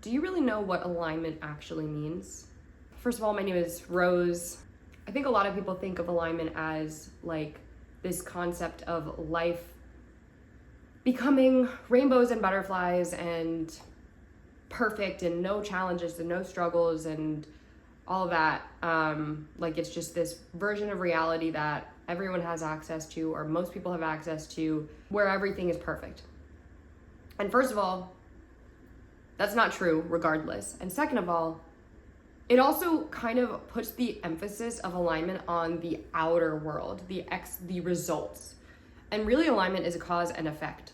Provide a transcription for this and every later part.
Do you really know what alignment actually means? First of all, my name is Rose. I think a lot of people think of alignment as like this concept of life becoming rainbows and butterflies and perfect and no challenges and no struggles and all of that. Like it's just this version of reality that everyone has access to, or most people have access to, where everything is perfect. And first of all, that's not true regardless. And second of all, it also kind of puts the emphasis of alignment on the outer world, the results. And really alignment is a cause and effect.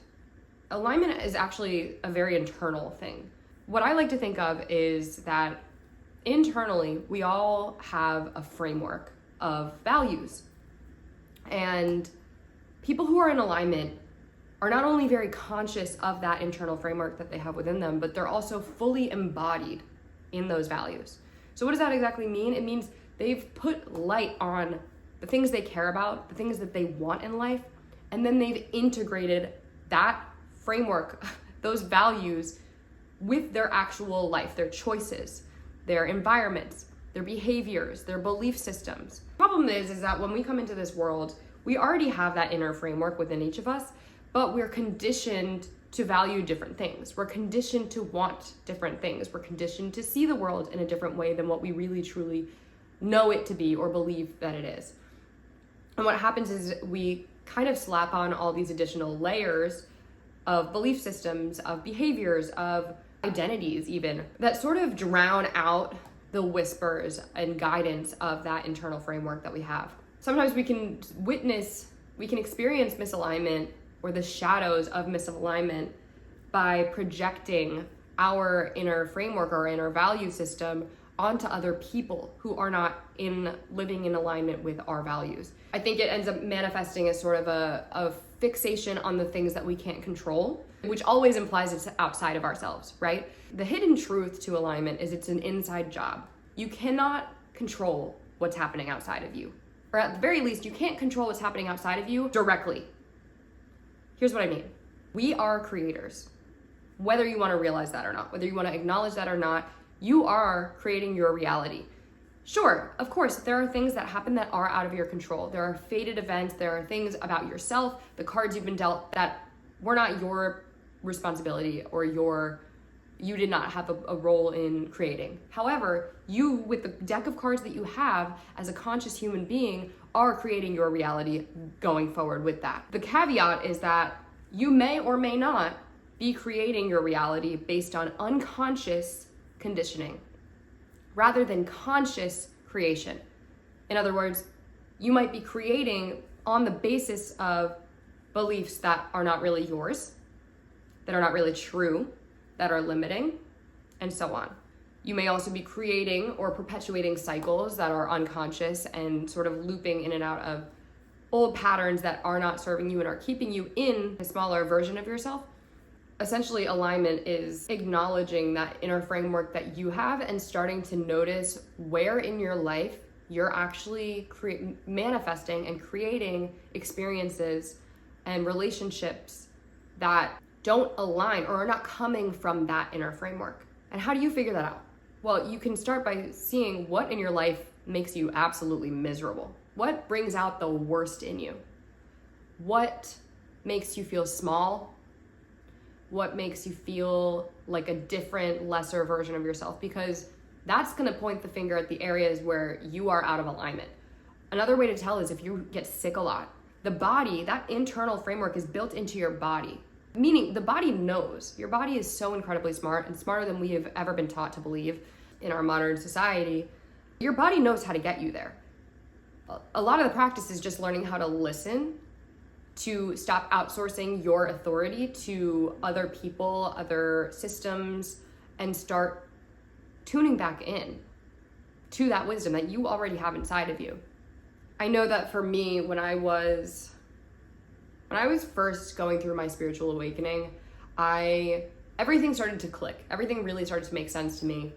Alignment is actually a very internal thing. What I like to think of is that internally, we all have a framework of values. And people who are in alignment are not only very conscious of that internal framework that they have within them, but they're also fully embodied in those values. So what does that exactly mean? It means they've put light on the things they care about, the things that they want in life, and then they've integrated that framework, those values, with their actual life, their choices, their environments, their behaviors, their belief systems. The problem is that when we come into this world, we already have that inner framework within each of us, but we're conditioned to value different things. We're conditioned to want different things. We're conditioned to see the world in a different way than what we really truly know it to be or believe that it is. And what happens is we kind of slap on all these additional layers of belief systems, of behaviors, of identities even, that sort of drown out the whispers and guidance of that internal framework that we have. Sometimes we can experience misalignment or the shadows of misalignment by projecting our inner framework or inner value system onto other people who are not living in alignment with our values. I think it ends up manifesting as sort of a fixation on the things that we can't control, which always implies it's outside of ourselves, right? The hidden truth to alignment is it's an inside job. You cannot control what's happening outside of you. Or at the very least, you can't control what's happening outside of you directly. Here's what I mean. We are creators. Whether you want to realize that or not, whether you want to acknowledge that or not, you are creating your reality. Sure, of course, there are things that happen that are out of your control. There are fated events, there are things about yourself, the cards you've been dealt that were not your responsibility or you did not have a role in creating. However, you, with the deck of cards that you have as a conscious human being, are creating your reality going forward with that. The caveat is that you may or may not be creating your reality based on unconscious conditioning rather than conscious creation. In other words, you might be creating on the basis of beliefs that are not really yours, that are not really true, that are limiting, and so on. You may also be creating or perpetuating cycles that are unconscious and sort of looping in and out of old patterns that are not serving you and are keeping you in a smaller version of yourself. Essentially, alignment is acknowledging that inner framework that you have and starting to notice where in your life you're actually manifesting and creating experiences and relationships that don't align or are not coming from that inner framework. And how do you figure that out? Well, you can start by seeing what in your life makes you absolutely miserable. What brings out the worst in you? What makes you feel small? What makes you feel like a different, lesser version of yourself? Because that's going to point the finger at the areas where you are out of alignment. Another way to tell is if you get sick a lot. The body, that internal framework is built into your body. Meaning the body knows. Your body is so incredibly smart and smarter than we have ever been taught to believe in our modern society. Your body knows how to get you there. A lot of the practice is just learning how to listen, to stop outsourcing your authority to other people, other systems, and start tuning back in to that wisdom that you already have inside of you. I know that for me, when I was first going through my spiritual awakening, everything started to click. Everything really started to make sense to me.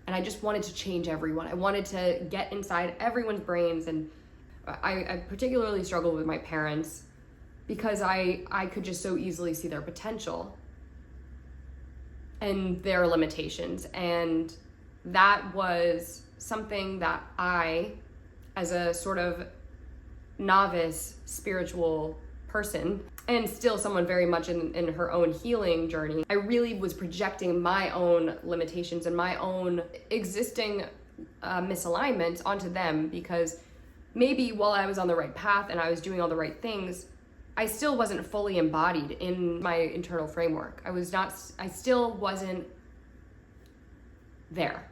And I just wanted to change everyone. I wanted to get inside everyone's brains. And I particularly struggled with my parents because I could just so easily see their potential. and their limitations. And that was something that I, as a sort of novice spiritual person, and still someone very much in her own healing journey, I really was projecting my own limitations and my own existing misalignment onto them, because maybe while I was on the right path and I was doing all the right things, I still wasn't fully embodied in my internal framework. I still wasn't there.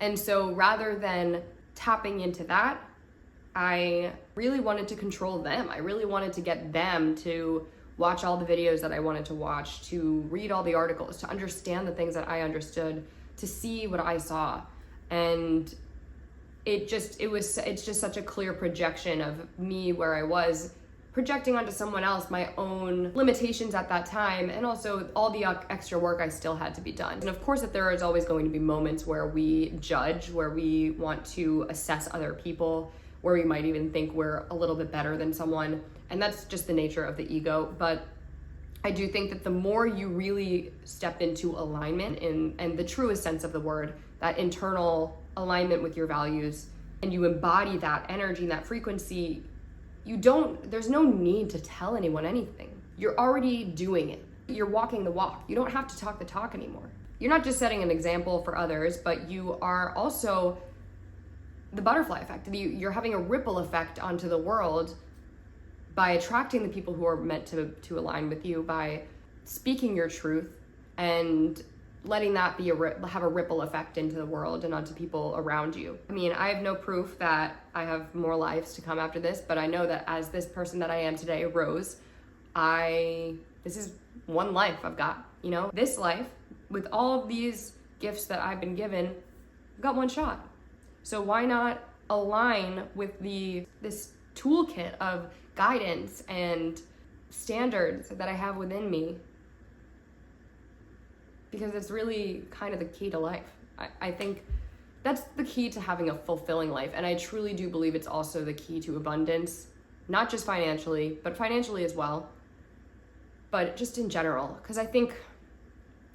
And so rather than tapping into that, I really wanted to control them. I really wanted to get them to watch all the videos that I wanted to watch, to read all the articles, to understand the things that I understood, to see what I saw. And it's just such a clear projection of me where I was projecting onto someone else my own limitations at that time, and also all the extra work I still had to be done. And of course, that there is always going to be moments where we judge, where we want to assess other people, where we might even think we're a little bit better than someone, and that's just the nature of the ego. But I do think that the more you really step into alignment and the truest sense of the word, that internal alignment with your values, and you embody that energy and that frequency, there's no need to tell anyone anything. You're already doing it. You're walking the walk. You don't have to talk the talk anymore. You're not just setting an example for others, but you are also the butterfly effect. You're having a ripple effect onto the world by attracting the people who are meant to align with you, by speaking your truth and letting that have a ripple effect into the world and onto people around you. I mean, I have no proof that I have more lives to come after this, but I know that as this person that I am today, Rose, this is one life I've got, This life, with all of these gifts that I've been given, I've got one shot. So why not align with this toolkit of guidance and standards that I have within me? Because it's really kind of the key to life. I think that's the key to having a fulfilling life. And I truly do believe it's also the key to abundance, not just financially, but financially as well, but just in general. Because I think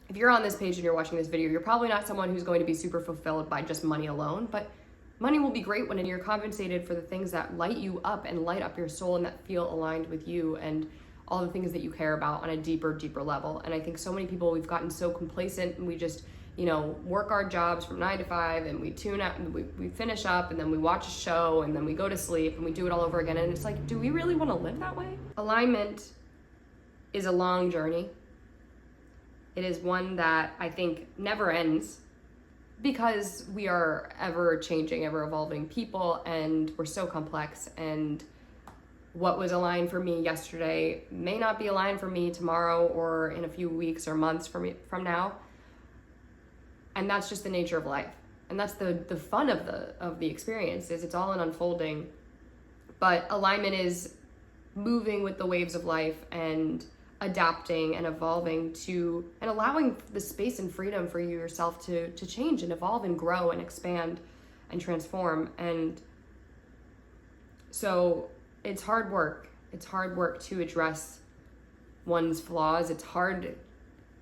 if you're on this page and you're watching this video, you're probably not someone who's going to be super fulfilled by just money alone, but money will be great when you're compensated for the things that light you up and light up your soul and that feel aligned with you and all the things that you care about on a deeper level. And I think so many people, we've gotten so complacent, and we just, work our jobs from 9 to 5, and we tune out, and we finish up, and then we watch a show, and then we go to sleep, and we do it all over again. And it's like, do we really want to live that way? Alignment is a long journey. It is one that I think never ends, because we are ever changing, ever evolving people, and we're so complex, and what was aligned for me yesterday may not be aligned for me tomorrow or in a few weeks or months from now. And that's just the nature of life. And that's the fun of the experience, is it's all an unfolding. But alignment is moving with the waves of life and adapting and evolving and allowing the space and freedom for yourself to change and evolve and grow and expand and transform. And so it's hard work. It's hard work to address one's flaws. It's hard.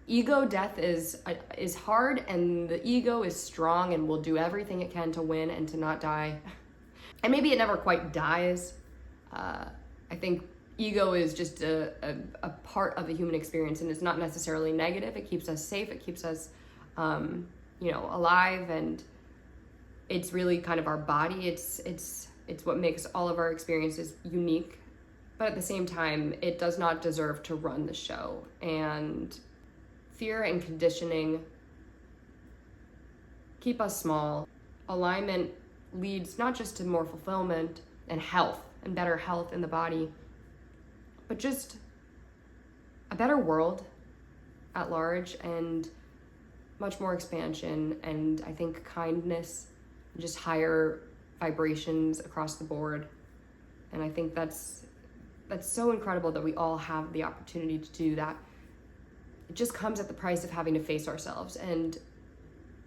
Ego death is hard, and the ego is strong and will do everything it can to win and to not die. And maybe it never quite dies. I think ego is just a part of the human experience, and it's not necessarily negative. It keeps us safe. It keeps us, alive, and it's really kind of our body. It's what makes all of our experiences unique, but at the same time, it does not deserve to run the show. And fear and conditioning keep us small. Alignment leads not just to more fulfillment and health and better health in the body, but just a better world at large and much more expansion, and I think kindness, and just higher vibrations across the board. And I think that's so incredible that we all have the opportunity to do that. It just comes at the price of having to face ourselves and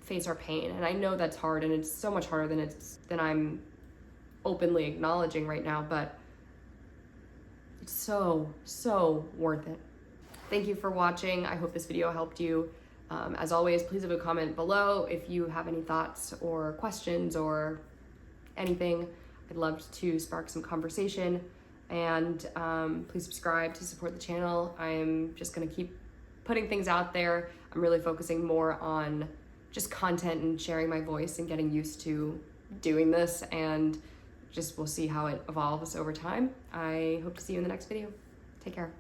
face our pain. And I know that's hard, and it's so much harder than I'm openly acknowledging right now, but it's so worth it. Thank you for watching. I hope this video helped you. As always, please leave a comment below if you have any thoughts or questions or anything. I'd love to spark some conversation, and please subscribe to support the channel. I'm just gonna keep putting things out there. I'm really focusing more on just content and sharing my voice and getting used to doing this, and just we'll see how it evolves over time. I hope to see you in the next video. Take care.